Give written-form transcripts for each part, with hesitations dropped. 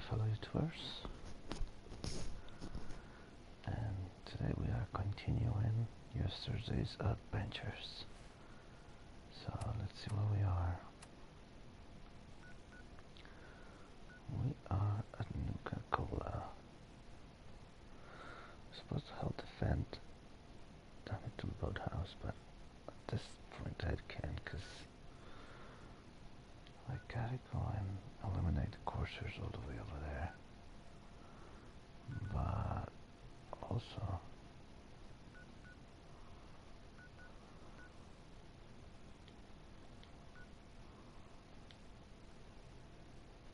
fellow YouTubers, and today we are continuing yesterday's adventures. So let's see where we are. We are at Nukacola. We're supposed to help defend down into the boathouse, but at this point I can't, because I gotta go and eliminate the coursers all the way over there. But also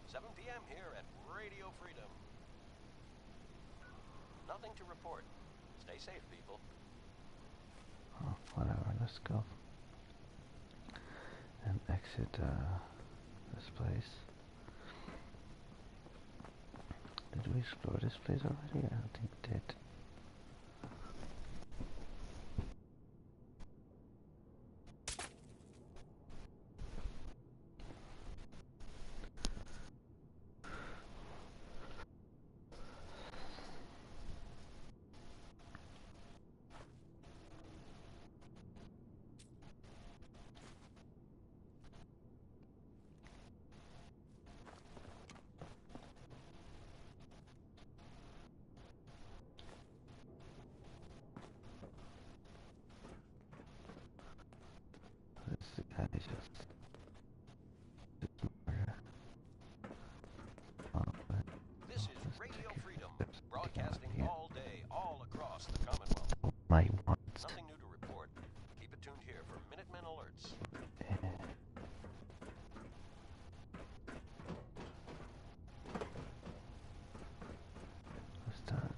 7 p.m. here at Radio Freedom. Nothing to report. Stay safe, people. oh, whatever, let's go and exit this place. Did we explore this place already? I don't think we did. This guy is just murder. This is Radio Freedom, broadcasting all day, all across the Commonwealth. My wants. Nothing new to report. Keep it tuned here for Minutemen alerts. What's that?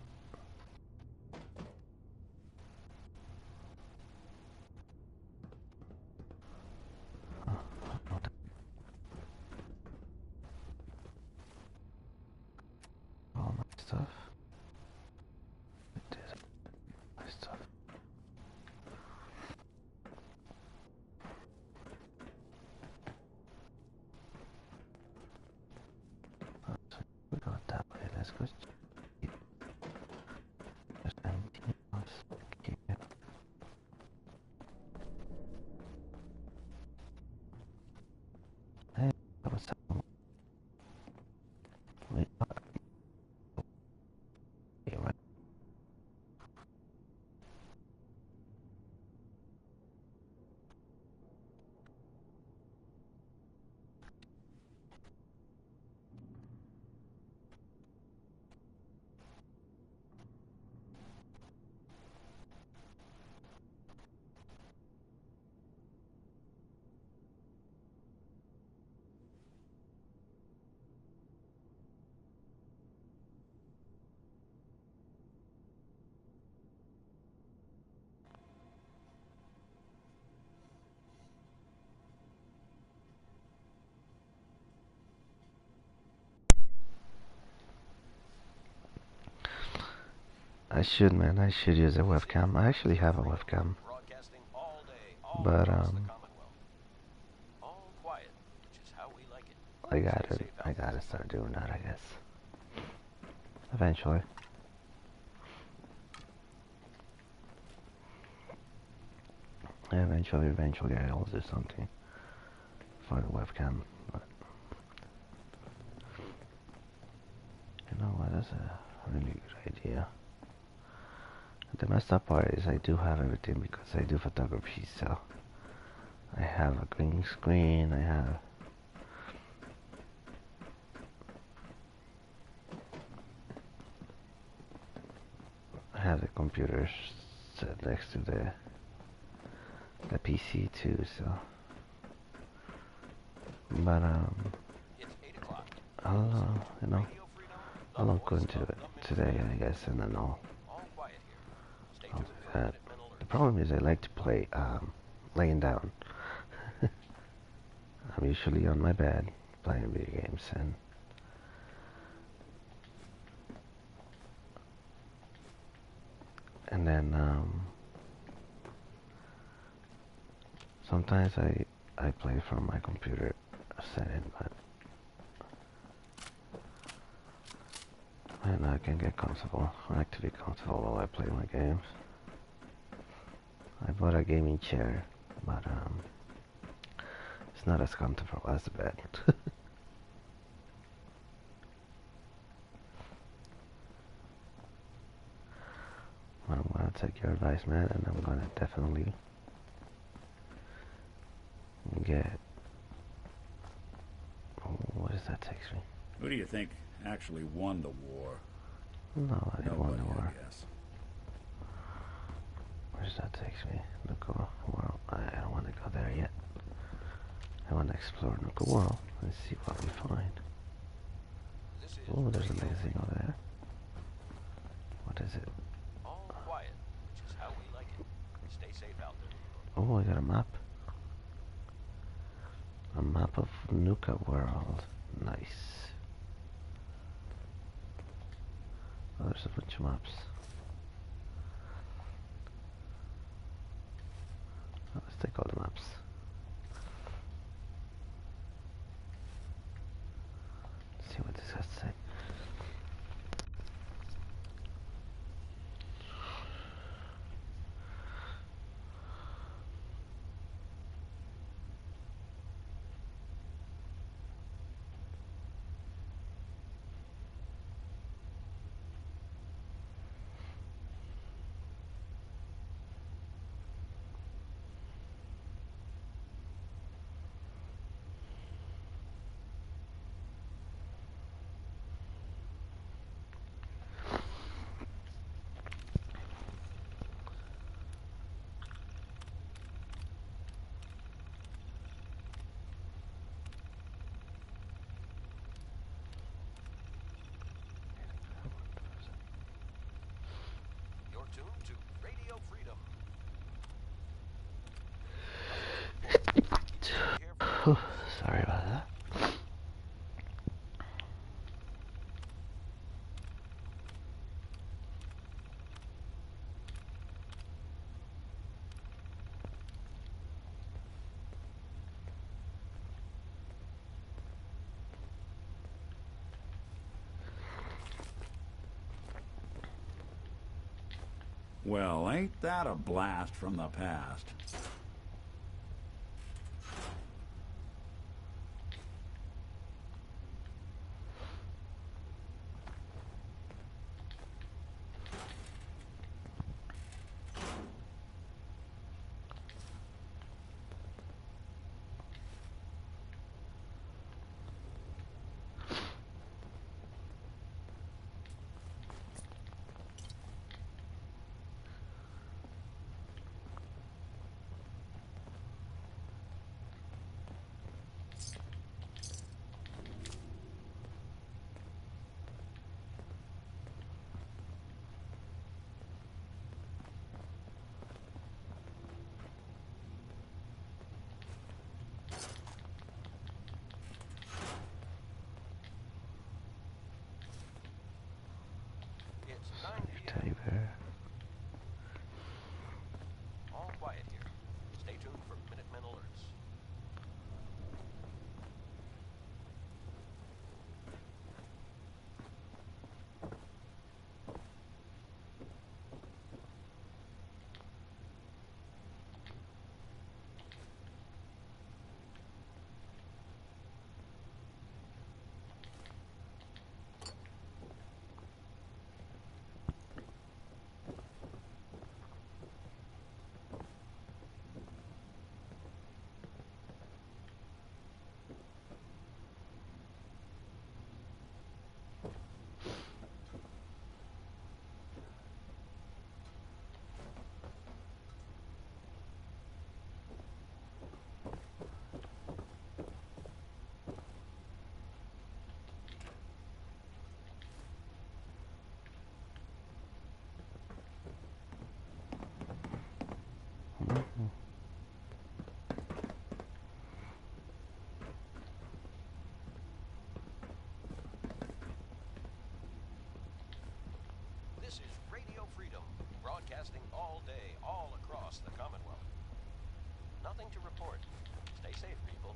All my stuff. It is my stuff. So we got that way. Let's go. There's anything else? Okay. Hey, what's up? We are here, right? I should, man. I should use a webcam. I actually have a webcam, Broadcasting all day, all but across the Commonwealth. All quiet, which is how we like it. I gotta start doing that, I guess. Eventually. Eventually I'll do something for the webcam, but you know what, that's a really good idea. The messed up part is I do have everything because I do photography, so I have a green screen, I have the computer set next to the PC too, so but It's 8 o'clock. I'll you know, Radio Freedom, the I'll look voice into of it the today, Minutemen. I guess, and then All quiet here. Stay I'll tuned do for that. Minutemen alerts. The problem is I like to play laying down. I'm usually on my bed playing video games, and then sometimes I play from my computer setting, but And I can get comfortable, actually comfortable while I play my games. I bought a gaming chair, but it's not as comfortable as the bed. I'm gonna take your advice, man, and I'm gonna definitely get... Oh, what does that take me? Who do you think actually won the war? No, I didn't want the war. I guess. Where does that take me? Nukaworld. I don't want to go there yet. I want to explore Nukaworld and see what we find. Oh, there's a magazine over there. What is it? All quiet, which is how we like it. Stay safe out there. Oh, I got a map. A map of Nukaworld. Nice. Oh, there's a bunch of maps. Oh, let's take all the maps. Let's see what this has to say. You're tuned to Radio Freedom. Sorry about that. Well, ain't that a blast from the past? It's 9 p.m. Teddy bear. All quiet here. Stay tuned for Minutemen alerts. This is Radio Freedom, broadcasting all day, all across the Commonwealth. Nothing to report. Stay safe, people.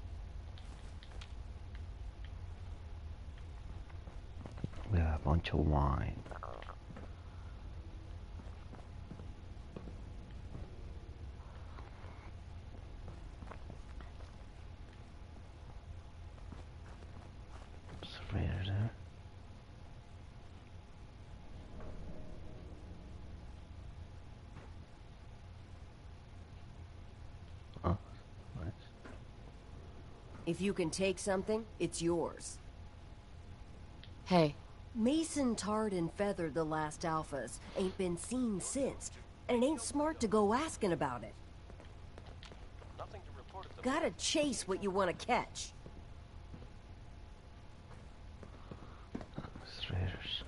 Yeah, bunch of wine. Surveyor there. Oh, nice. If you can take something, it's yours. Hey. Mason tarred and feathered the last alphas. Ain't been seen since. And it ain't smart to go asking about it. Nothing to report at the Gotta chase what you want to catch. Surveyors.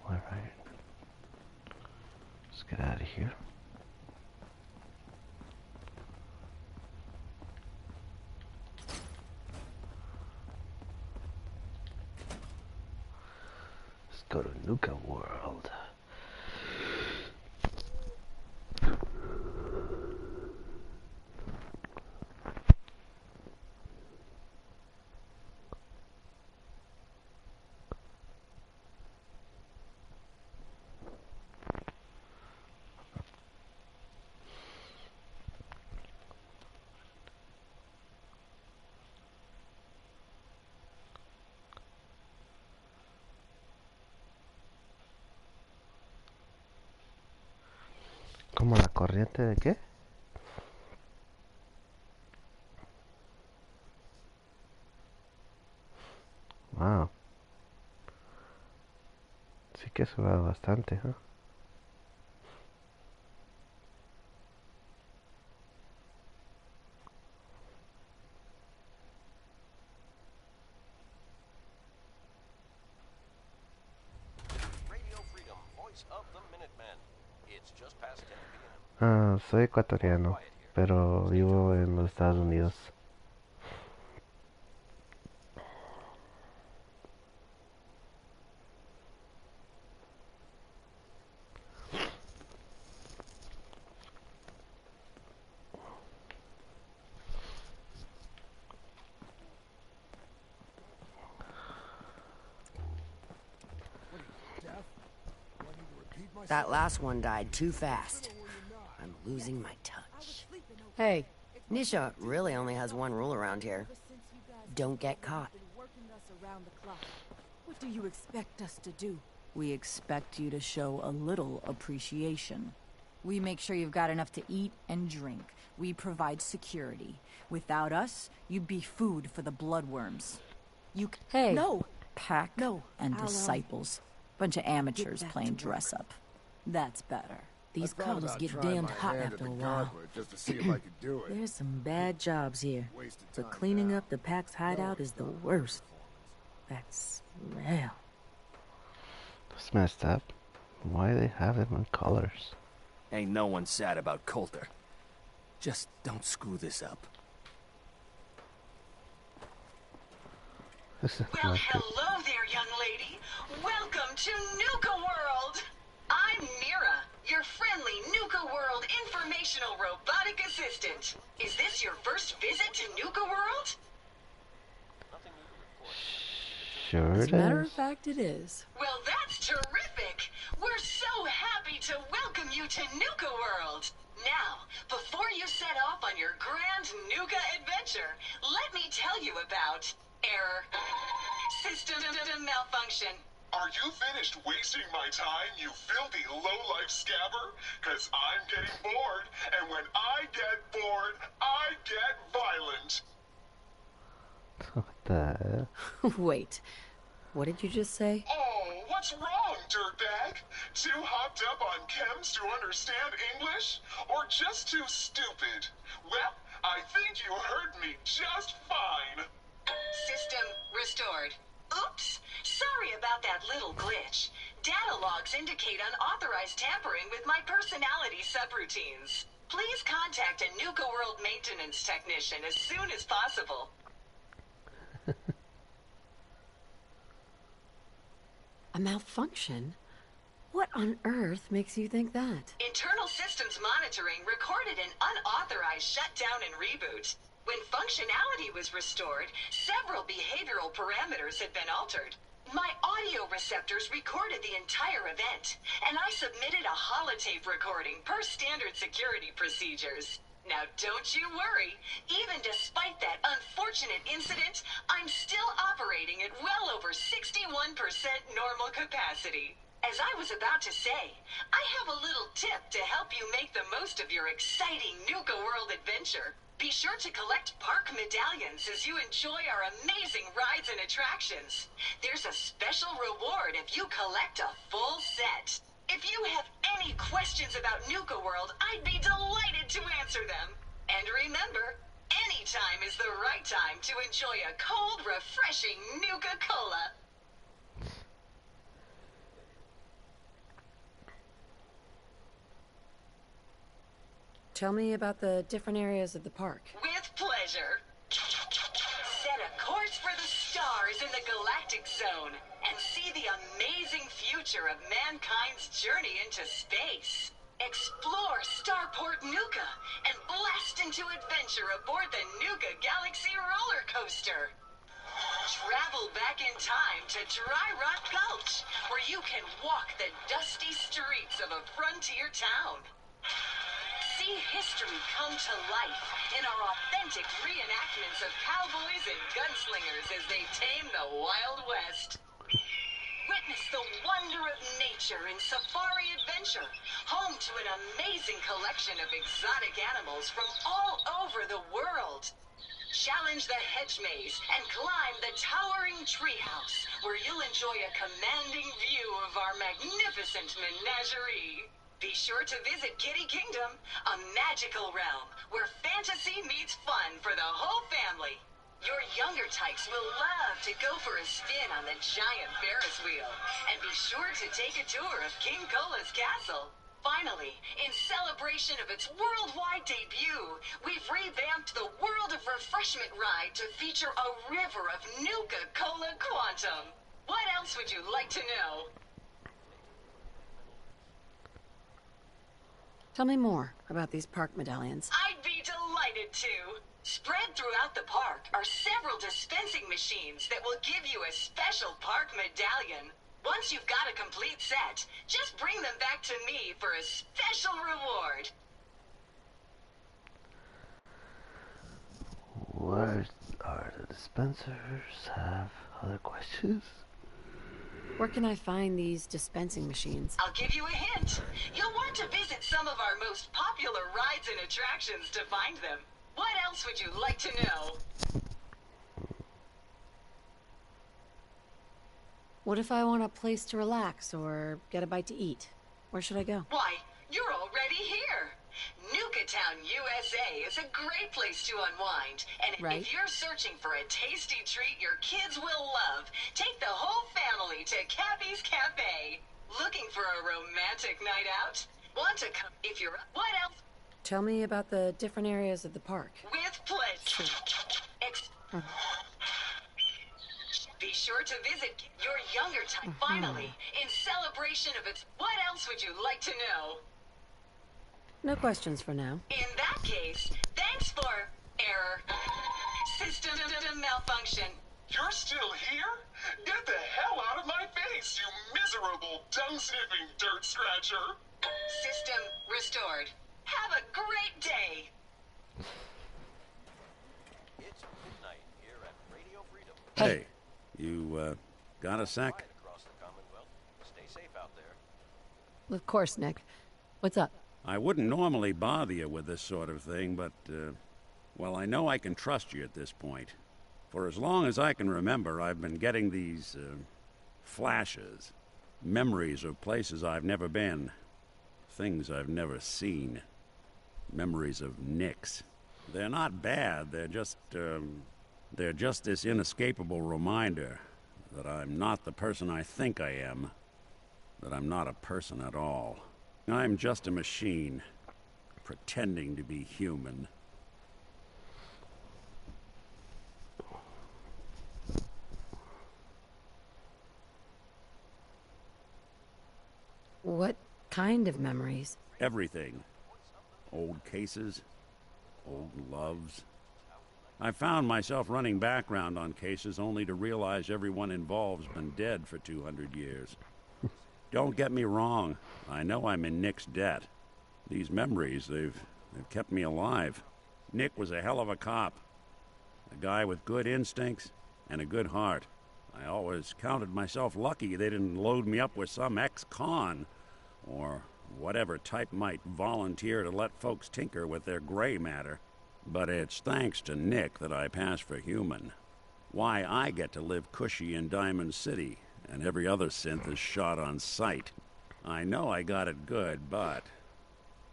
Alright. Let's get out of here. Let's go to nukaworld. ¿Como la corriente de qué? Wow. Sí que ha sudado bastante, ¿eh? Radio Freedom, voice of the Minutemen. It's just past 10 p.m. Ah, soy ecuatoriano, pero vivo en los Estados Unidos. That last one died too fast. I'm losing my touch. Hey. Nisha really only has one rule around here. Don't get caught. What do you expect us to do? We expect you to show a little appreciation. We make sure you've got enough to eat and drink. We provide security. Without us, you'd be food for the bloodworms. Hey. No! Pack No. and I'll, disciples. Bunch of amateurs back playing to work. dress up. That's better. These collars get damned hot after a while. Just to see if I could do it. There's some bad jobs here. Wasted But time cleaning now. up the pack's hideout is the worst. That smell. It's messed up. Why do they have them in colors? Ain't no one sad about Coulter. Just don't screw this up. This is Well, not good. hello there, young lady. Welcome to nukaworld. I'm Mira, your friendly nukaworld informational robotic assistant. Is this your first visit to nukaworld? Nothing new to report. Sure As it a matter is. of fact, it is. Well, that's terrific. We're so happy to welcome you to nukaworld. Now, before you set off on your grand nuka adventure, let me tell you about error, system malfunction. Are you finished wasting my time, you filthy low-life scabber? 'Cause I'm getting bored, and when I get bored, I get violent. What the hell? Wait. What did you just say? Oh, what's wrong, dirtbag? Too hopped up on chems to understand English? Or just too stupid? Well, I think you heard me just fine. System restored. Oops, sorry about that little glitch. Data logs indicate unauthorized tampering with my personality subroutines. Please contact a nukaworld maintenance technician as soon as possible. A malfunction? What on earth makes you think that? Internal systems monitoring recorded an unauthorized shutdown and reboot. When functionality was restored, several behavioral parameters had been altered. My audio receptors recorded the entire event, and I submitted a holotape recording per standard security procedures. Now don't you worry, even despite that unfortunate incident, I'm still operating at well over 61% normal capacity. As I was about to say, I have a little tip to help you make the most of your exciting Nuka World adventure. Be sure to collect park medallions as you enjoy our amazing rides and attractions. There's a special reward if you collect a full set. If you have any questions about Nuka World, I'd be delighted to answer them. And remember, any time is the right time to enjoy a cold, refreshing Nuka-Cola. Tell me about the different areas of the park. With pleasure. Set a course for the stars in the galactic zone and see the amazing future of mankind's journey into space. Explore Starport Nuka and blast into adventure aboard the Nuka Galaxy roller coaster. Travel back in time to Dry Rock Gulch, where you can walk the dusty streets of a frontier town. See history come to life in our authentic reenactments of cowboys and gunslingers as they tame the Wild West. Witness the wonder of nature in Safari Adventure, home to an amazing collection of exotic animals from all over the world. Challenge the hedge maze and climb the towering treehouse, where you'll enjoy a commanding view of our magnificent menagerie. Be sure to visit Kitty Kingdom, a magical realm where fantasy meets fun for the whole family. Your younger types will love to go for a spin on the giant Ferris wheel, and be sure to take a tour of King Cola's castle. Finally, in celebration of its worldwide debut, we've revamped the World of Refreshment ride to feature a river of Nuka-Cola Quantum. What else would you like to know? Tell me more about these park medallions. I'd be delighted to. Spread throughout the park are several dispensing machines that will give you a special park medallion. Once you've got a complete set, just bring them back to me for a special reward. Where are the dispensers? Have other questions? Where can I find these dispensing machines? I'll give you a hint. You'll want to visit some of our most popular rides and attractions to find them. What else would you like to know? What if I want a place to relax or get a bite to eat? Where should I go? Why, you're already here. Nukatown, USA is a great place to unwind. And if you're searching for a tasty treat your kids will love, take the whole family to Cappy's Cafe. Looking for a romantic night out? Want to come? If you're... What else? Tell me about the different areas of the park. With pleasure. Be sure to visit your younger time. Finally, in celebration of its... What else would you like to know? No questions for now. In that case, thanks for... error. System malfunction. You're still here? Get the hell out of my face, you miserable, dung-sniffing dirt scratcher! System restored. Have a great day! It's midnight here at Radio Freedom. Hey, you, got a sec? Right across the Commonwealth. Stay safe out there. Of course, Nick. What's up? I wouldn't normally bother you with this sort of thing, but, well, I know I can trust you at this point. For as long as I can remember, I've been getting these, flashes. Memories of places I've never been. Things I've never seen. Memories of Nicks. They're not bad, they're just this inescapable reminder that I'm not the person I think I am. that I'm not a person at all. I'm just a machine, pretending to be human. What kind of memories? Everything. Old cases, old loves. I found myself running background on cases only to realize everyone involved's been dead for 200 years. Don't get me wrong, I know I'm in Nick's debt. These memories, they've kept me alive. Nick was a hell of a cop. A guy with good instincts and a good heart. I always counted myself lucky they didn't load me up with some ex-con, or whatever type might volunteer to let folks tinker with their gray matter. But it's thanks to Nick that I pass for human. Why I get to live cushy in Diamond City, and every other synth is shot on sight. I know I got it good, but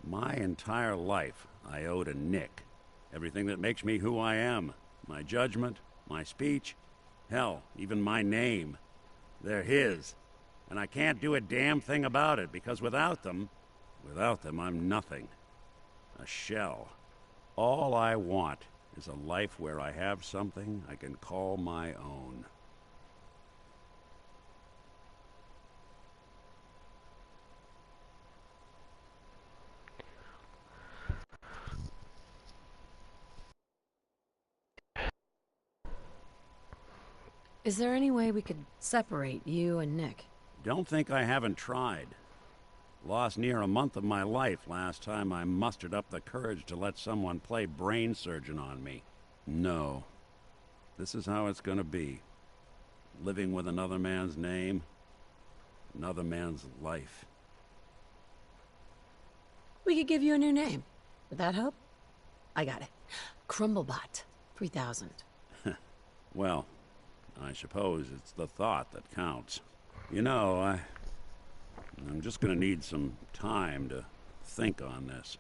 my entire life I owe to Nick. Everything that makes me who I am. My judgment, my speech, hell, even my name. They're his. And I can't do a damn thing about it, because without them, I'm nothing. A shell. All I want is a life where I have something I can call my own. Is there any way we could separate you and Nick? Don't think I haven't tried. Lost near a month of my life last time I mustered up the courage to let someone play brain surgeon on me. No. This is how it's gonna be. Living with another man's name, another man's life. We could give you a new name. Would that help? I got it. Crumblebot. 3000. Well, I suppose it's the thought that counts. You know, I'm just gonna need some time to think on this.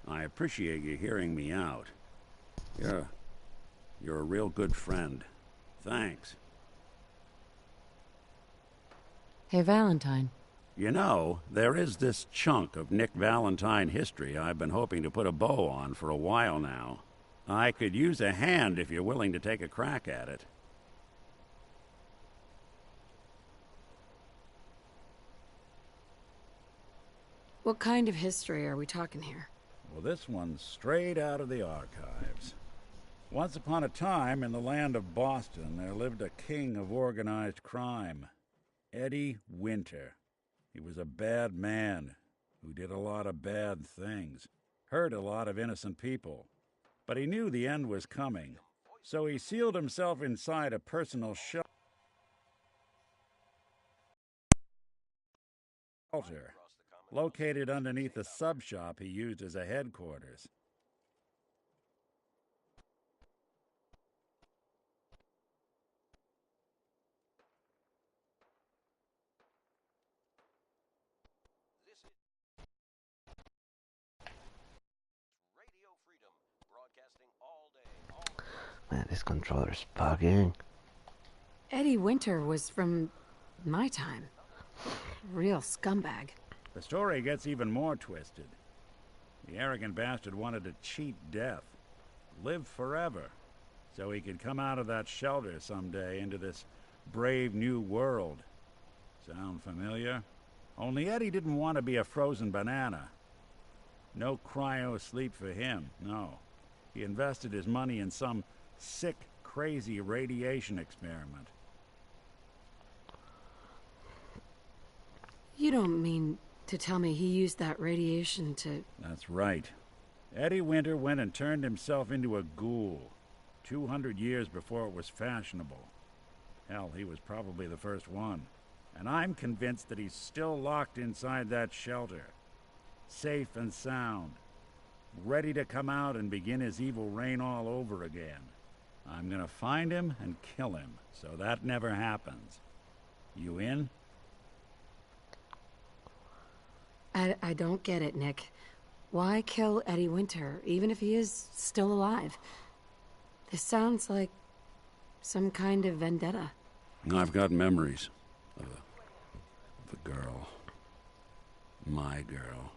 I appreciate you hearing me out. You're a real good friend. Thanks. Hey, Valentine. You know, there is this chunk of Nick Valentine history I've been hoping to put a bow on for a while now. I could use a hand if you're willing to take a crack at it. What kind of history are we talking here? Well, this one's straight out of the archives. Once upon a time, in the land of Boston, there lived a king of organized crime, Eddie Winter. He was a bad man who did a lot of bad things, hurt a lot of innocent people. But he knew the end was coming, so he sealed himself inside a personal shelter located underneath the sub-shop he used as a headquarters. This is Radio Freedom, broadcasting all day, all across. Man, this controller's bugging. Eddie Winter was from my time. Real scumbag. The story gets even more twisted. The arrogant bastard wanted to cheat death, live forever, so he could come out of that shelter someday into this brave new world. Sound familiar? Only Eddie didn't want to be a frozen banana. No cryo sleep for him, no. He invested his money in some sick, crazy radiation experiment. You don't mean to tell me he used that radiation to... That's right. Eddie Winter went and turned himself into a ghoul, 200 years before it was fashionable. Hell, he was probably the first one. And I'm convinced that he's still locked inside that shelter, safe and sound, ready to come out and begin his evil reign all over again. I'm gonna find him and kill him, so that never happens. You in? I don't get it, Nick. Why kill Eddie Winter, even if he is still alive? This sounds like some kind of vendetta. I've got memories of The girl. My girl.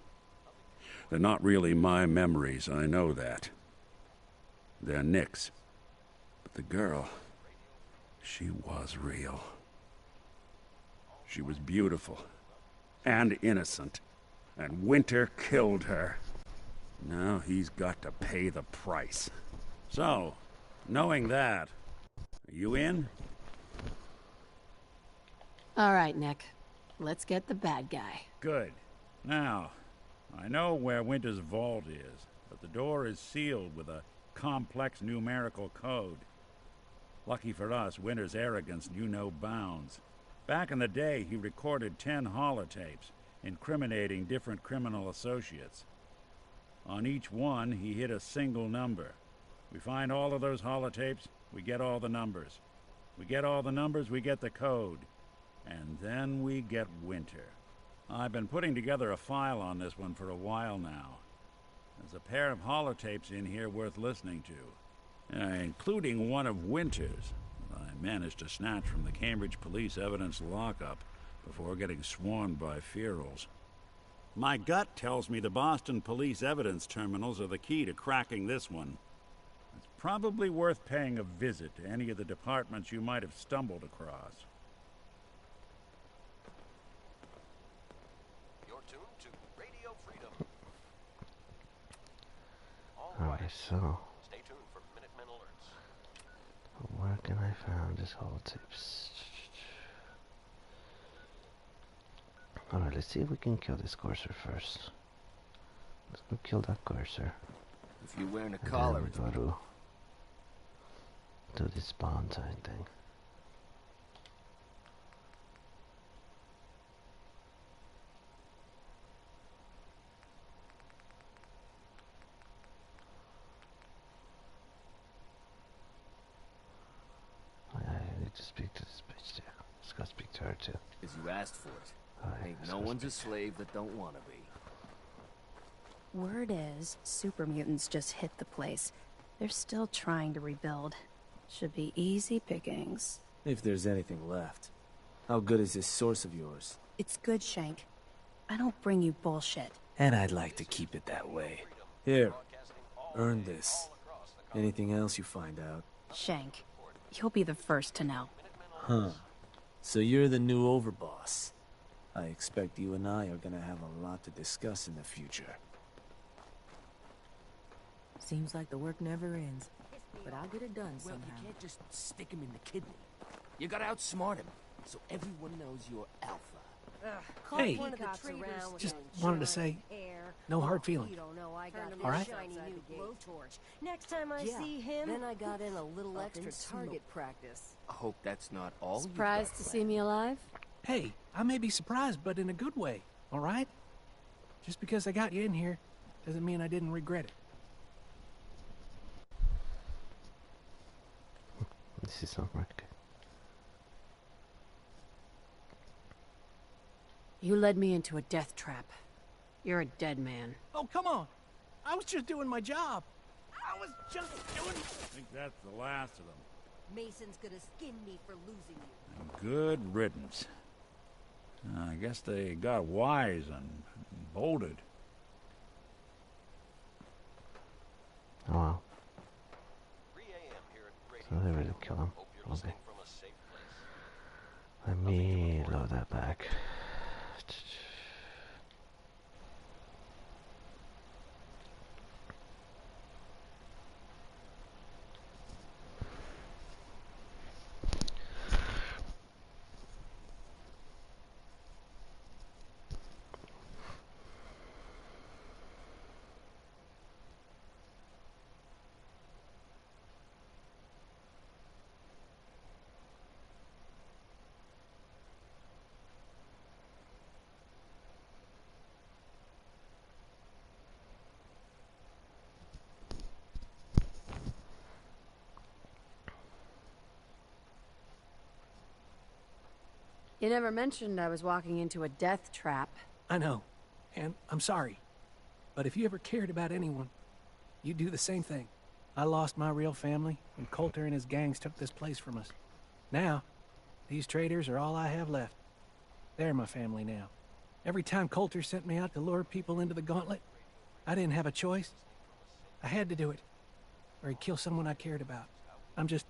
They're not really my memories, I know that. They're Nick's. But the girl, she was real. She was beautiful. And innocent. And Winter killed her. Now he's got to pay the price. So, knowing that, are you in? All right, Nick. Let's get the bad guy. Good. Now, I know where Winter's vault is, but the door is sealed with a complex numerical code. Lucky for us, Winter's arrogance knew no bounds. Back in the day, he recorded 10 holotapes, incriminating different criminal associates. On each one, he hit a single number. We find all of those holotapes, we get all the numbers. We get all the numbers, we get the code. And then we get Winter. I've been putting together a file on this one for a while now. There's a pair of holotapes in here worth listening to, including one of Winter's that I managed to snatch from the Cambridge police evidence lockup before getting swarmed by ferals. My gut tells me the Boston police evidence terminals are the key to cracking this one. It's probably worth paying a visit to any of the departments you might have stumbled across. You're tuned to Radio Freedom. Alright, so Stay tuned for Minutemen alerts. where can I find this holotapes? Alright, let's see if we can kill this cursor first. Let's go kill that cursor. If you're wearing a And collar, then it's we go to this Valentine thing. I need to speak to this bitch too. Let's go speak to her too. because you asked for it. Alright, Ain't let's no go one's a speak. slave that don't want to be. Word is, super mutants just hit the place. They're still trying to rebuild. Should be easy pickings. If there's anything left. How good is this source of yours? It's good, Shank. I don't bring you bullshit. And I'd like to keep it that way. Here, earn this. Anything else you find out? Shank, you'll be the first to know. Huh. So you're the new overboss. I expect you and I are gonna have a lot to discuss in the future. Seems like the work never ends. But I'll get it done Well, somehow. you can't just stick him in the kidney. You gotta outsmart him, so everyone knows you're alpha. Hey, just wanted to say, no hard feelings. All right? Next time I see him, then I got in a little Up extra in target practice. I hope that's not all Surprised to see me alive? Hey, I may be surprised, but in a good way, all right? Just because I got you in here doesn't mean I didn't regret it. This is not right. You led me into a death trap. You're a dead man. Oh, come on. I was just doing my job. I was just doing... I think that's the last of them. Mason's gonna skin me for losing you. And good riddance. I guess they got wise and bolted. Oh well. 3 a.m. here at So Radio they really Freedom. kill him. Hope you're Okay. listening from a safe place. Let me load that back. You never mentioned I was walking into a death trap. I know, and I'm sorry. But if you ever cared about anyone, you'd do the same thing. I lost my real family when Coulter and his gangs took this place from us. Now, these traitors are all I have left. They're my family now. Every time Coulter sent me out to lure people into the gauntlet, I didn't have a choice. I had to do it, or he'd kill someone I cared about. I'm just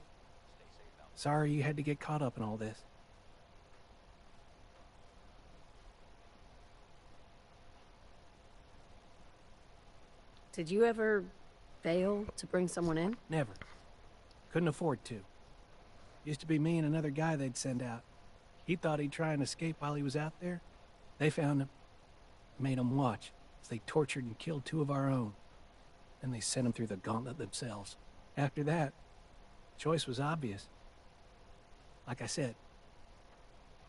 sorry you had to get caught up in all this. Did you ever fail to bring someone in? Never. Couldn't afford to. Used to be me and another guy they'd send out. He thought he'd try and escape while he was out there. They found him. Made him watch as they tortured and killed 2 of our own. Then they sent him through the gauntlet themselves. After that, choice was obvious. Like I said,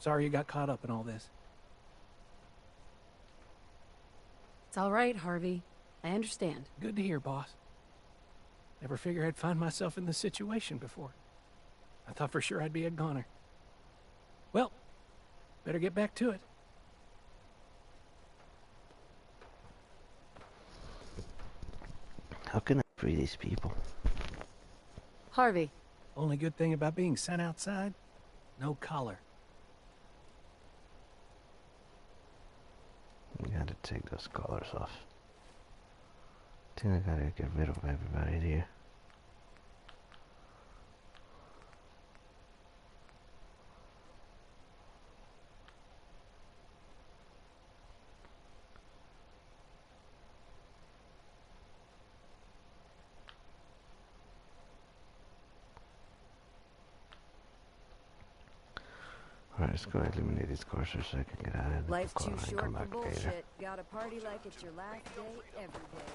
sorry you got caught up in all this. It's all right, Harvey. I understand. Good to hear, boss. Never figured I'd find myself in this situation before. I thought for sure I'd be a goner. Well, better get back to it. How can I free these people? Harvey. Only good thing about being sent outside? No collar. We gotta take those collars off. I think I gotta get rid of everybody here. Alright, let's go eliminate these coursers so I can get out of the Life's car too and short come for back bullshit. later. Gotta party like it's your last day every day.